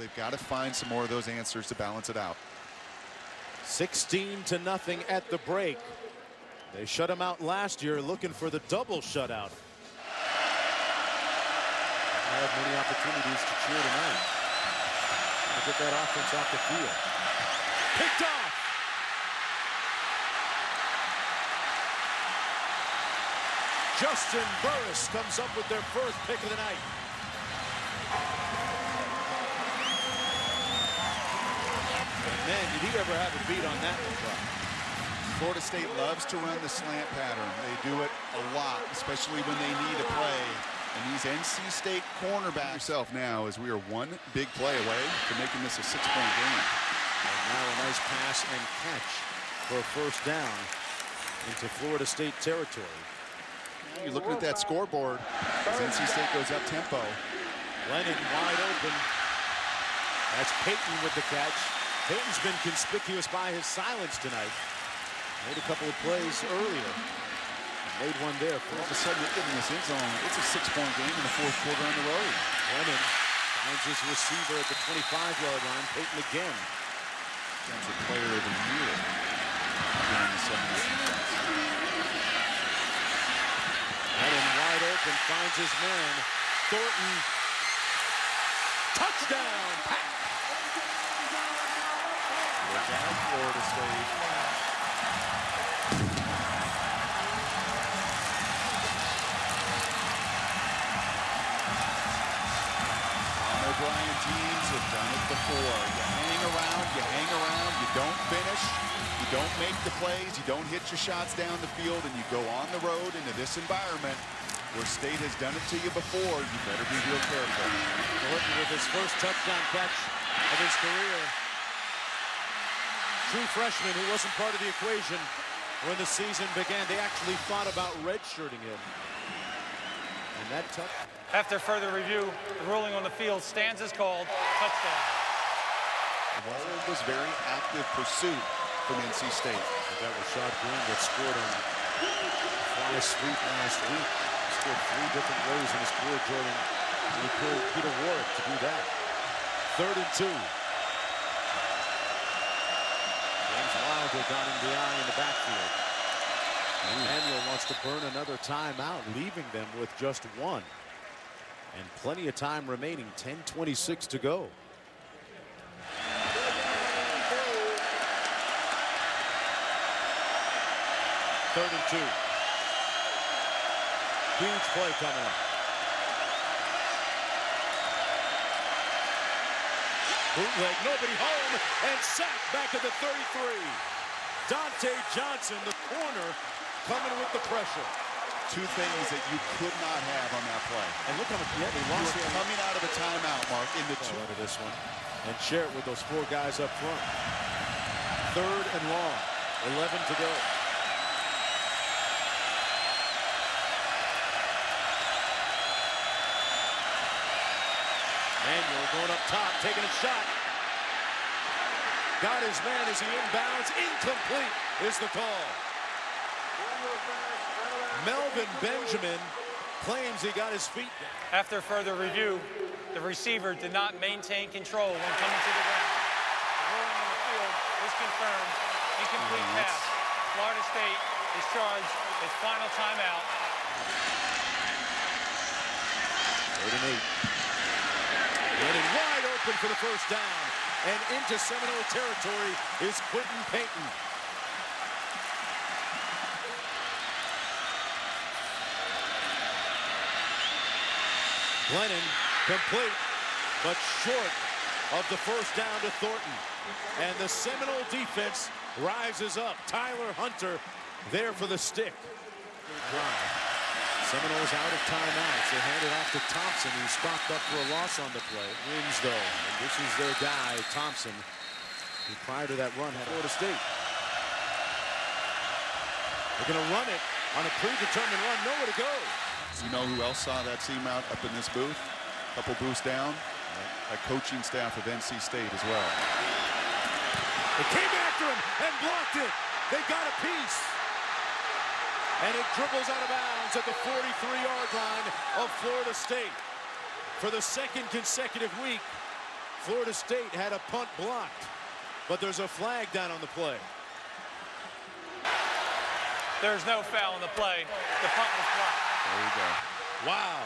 they've got to find some more of those answers to balance it out. 16-0 at the break. They shut him out last year, looking for the double shutout. I have many opportunities to cheer tonight. Get that offense off the field. Picked off. Justin Burris comes up with their first pick of the night. And man, did he ever have a beat on that one? Florida State loves to run the slant pattern. They do it a lot, especially when they need a play. And these NC State cornerbacks yourself now, as we are one big play away from making this a 6-point game. And now a nice pass and catch for a first down into Florida State territory. You're looking at that scoreboard as NC State goes up tempo. Lennon wide open. That's Payton with the catch. Payton's been conspicuous by his silence tonight. Made a couple of plays earlier. Made one there. All of a sudden, you're getting this end zone. It's a 6-point game in the fourth quarter on the road. Lennon finds his receiver at the 25-yard line. Payton again. That's a player of the year. Lennon wide open, finds his man. Thornton. Touchdown, Pack. Look out, Florida State. O'Brien teams have done it before. You hang around, you don't finish, you don't make the plays, you don't hit your shots down the field, and you go on the road into this environment where State has done it to you before. You better be real careful. Thornton with his first touchdown catch of his career. True freshman who wasn't part of the equation when the season began. They actually thought about redshirting him. And that touchdown. After further review, the ruling on the field stands as called. Touchdown. Well, it was very active pursuit from NC State. That was Rashad Green that scored on fly sweep last week. He scored 3 different ways in his career, Jordan. He pulled Peter Warwick to do that. 3rd and 2. James Wilder dotting the I in the backfield. Daniel wants to burn another timeout, leaving them with just one. And plenty of time remaining, 10:26 to go. Third and 2. Huge play coming up. Bootleg, nobody home, and sacked back at the 33. Dante Johnson, the corner, coming with the pressure. 2 things that you could not have on that play. And look how much, yeah, they lost it. Coming out of a timeout, Mark, in the 2 of this one. And share it with those 4 guys up front. 3rd and long, 11 to go. Manuel going up top, taking a shot. Got his man as he inbounds. Incomplete is the call. Melvin Benjamin claims he got his feet down. After further review, the receiver did not maintain control when coming to the ground. The ruling on the field is confirmed. Incomplete pass. Florida State is charged its final timeout. 3rd and 8. Running wide open for the first down. And into Seminole territory is Quentin Payton. Glennon complete, but short of the first down to Thornton. And the Seminole defense rises up. Tyler Hunter there for the stick. Drive. Seminoles out of timeouts. They hand it off to Thompson, who stopped up for a loss on the play. Wins, though. And this is their guy, Thompson, who prior to that run had Florida State. They're going to run it on a predetermined run. Nowhere to go. You know who else saw that seam out up in this booth? A couple booths down. A coaching staff of NC State as well. They came after him and blocked it. They got a piece. And it dribbles out of bounds at the 43-yard line of Florida State. For the 2nd consecutive week, Florida State had a punt blocked, but there's a flag down on the play. There's no foul on the play. The punt was blocked. There you go. Wow.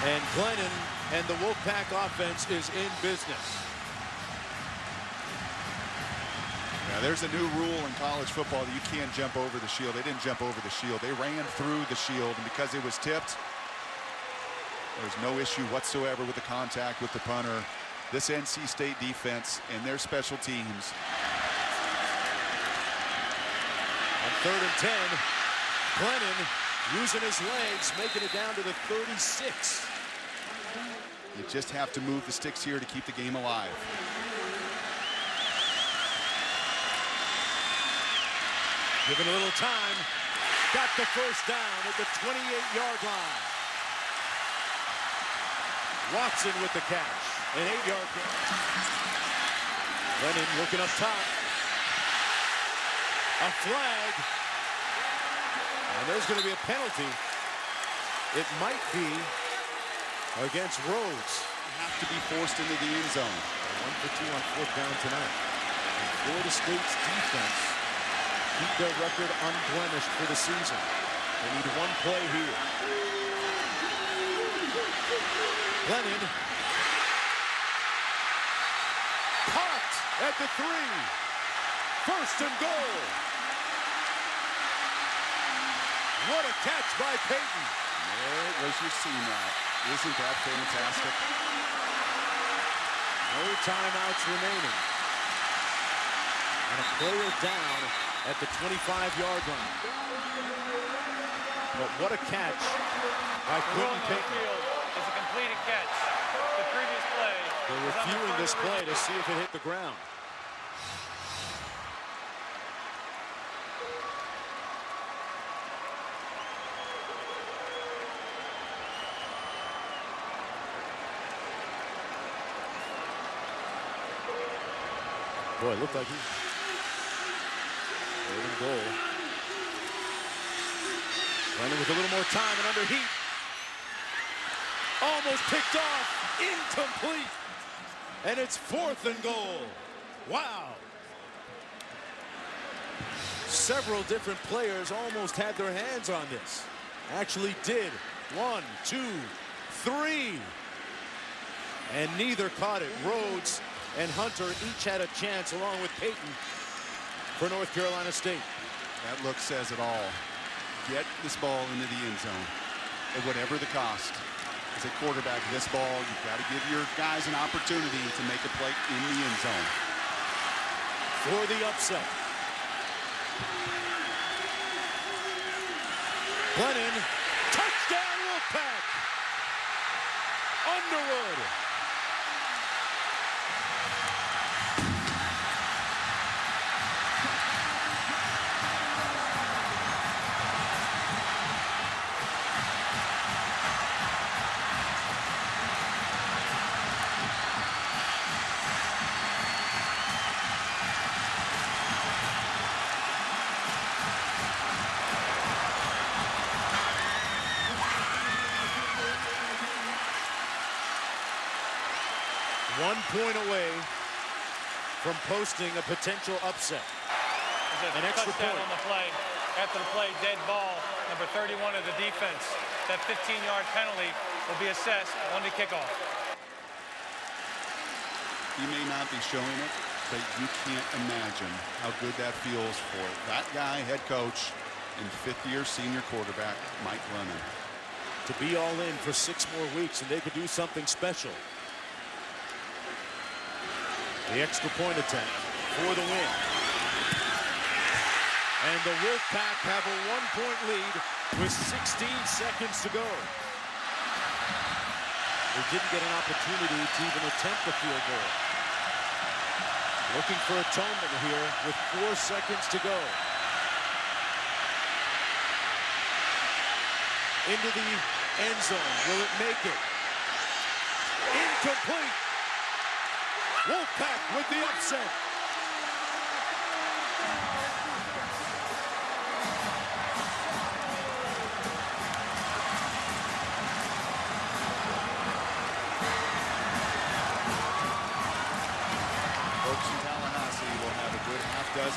And Glennon and the Wolfpack offense is in business. Now, there's a new rule in college football that you can't jump over the shield. They didn't jump over the shield. They ran through the shield, and because it was tipped, there's no issue whatsoever with the contact with the punter. This NC State defense and their special teams. On 3rd and 10, Glennon using his legs, making it down to the 36. You just have to move the sticks here to keep the game alive. Given a little time, got the first down at the 28-yard line. Watson with the catch, an 8-yard catch. Glennon looking up top. A flag. And there's going to be a penalty. It might be against Rhodes. You have to be forced into the end zone. 1 for 2 on 4th down tonight. And Florida State's defense keep their record unblemished for the season. They need one play here. Glennon. Caught at the 3. 1st and goal. What a catch by Payton. There was your C-Mac. Isn't that fantastic? No timeouts remaining. And a player down at the 25-yard line. But what a catch by Quentin Payton. It's a completed catch. The previous play. They're reviewing this play to see if it hit the ground. Boy, it looked like he. 3rd and goal. Running with a little more time and under heat. Almost picked off. Incomplete. And it's 4th and goal. Wow. Several different players almost had their hands on this. Actually did. 1, 2, 3. And neither caught it. Rhodes and Hunter each had a chance along with Payton for North Carolina State. That look says it all. Get this ball into the end zone at whatever the cost. As a quarterback, this ball, you've got to give your guys an opportunity to make a play in the end zone. For the upset. Glennon, touchdown Wolfpack. Underwood. One point away from posting a potential upset. An extra touchdown point. on the play. After the play, dead ball, number 31 of the defense. That 15-yard penalty will be assessed on the kickoff. He may not be showing it, but you can't imagine how good that feels for that guy, head coach, and 5th-year senior quarterback, Mike Glennon. To be all in for 6 more weeks, and they could do something special. The extra point attempt for the win. And the Wolfpack have a 1-point lead with 16 seconds to go. They didn't get an opportunity to even attempt the field goal. Looking for atonement here with 4 seconds to go. Into the end zone. Will it make it? Incomplete. Wolfpack with the upset.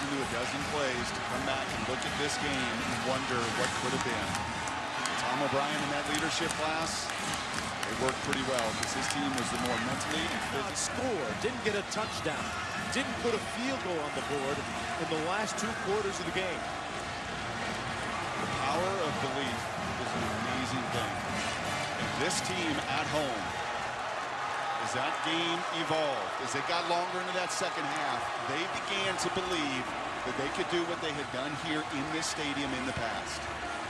listen to a dozen plays to come back and look at this game and wonder what could have been. Tom O'Brien in that leadership class, they worked pretty well because his team was the more mentally and physically. Score, didn't get a touchdown, didn't put a field goal on the board in the last 2 quarters of the game. The power of belief is an amazing thing. And this team at home, as that game evolved, as they got longer into that second half, they began to believe that they could do what they had done here in this stadium in the past.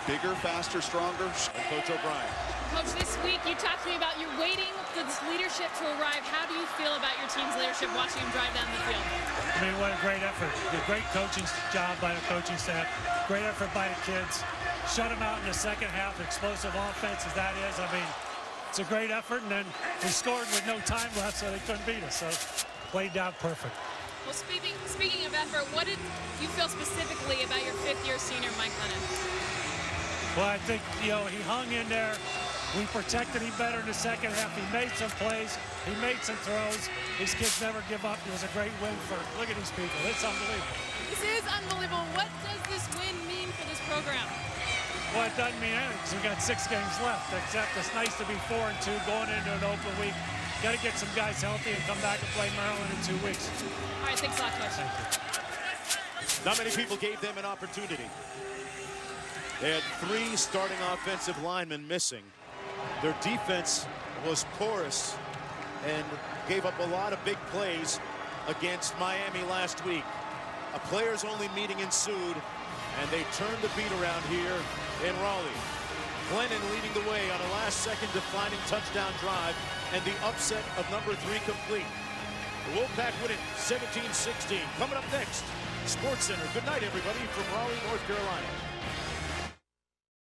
Bigger, faster, stronger. Coach O'Brien. Coach, this week you talked to me about you're waiting for this leadership to arrive. How do you feel about your team's leadership watching them drive down the field? I mean, what a great effort. A great coaching job by the coaching staff. Great effort by the kids. Shut them out in the second half. Explosive offense as that is. I mean, it's a great effort, and then we scored with no time left, so they couldn't beat us. So played out perfect. Well, speaking of effort, what did you feel specifically about your 5th-year senior, Mike Lennon? Well, I think, he hung in there. We protected him better in the second half. He made some plays. He made some throws. These kids never give up. It was a great win for, look at these people. It's unbelievable. This is unbelievable. What does this win mean for this program? Well, it doesn't mean anything because we got 6 games left, except it's nice to be 4-2 going into an open week. Got to get some guys healthy and come back and play Maryland in 2 weeks. All right, thanks a lot, Coach. Thank you. Not many people gave them an opportunity. They had 3 starting offensive linemen missing. Their defense was porous and gave up a lot of big plays against Miami last week. A players-only meeting ensued, and they turned the beat around here in Raleigh. Glennon leading the way on a last-second defining touchdown drive, and the upset of number 3 complete. The Wolfpack winning 17-16. Coming up next, SportsCenter. Good night, everybody, from Raleigh, North Carolina.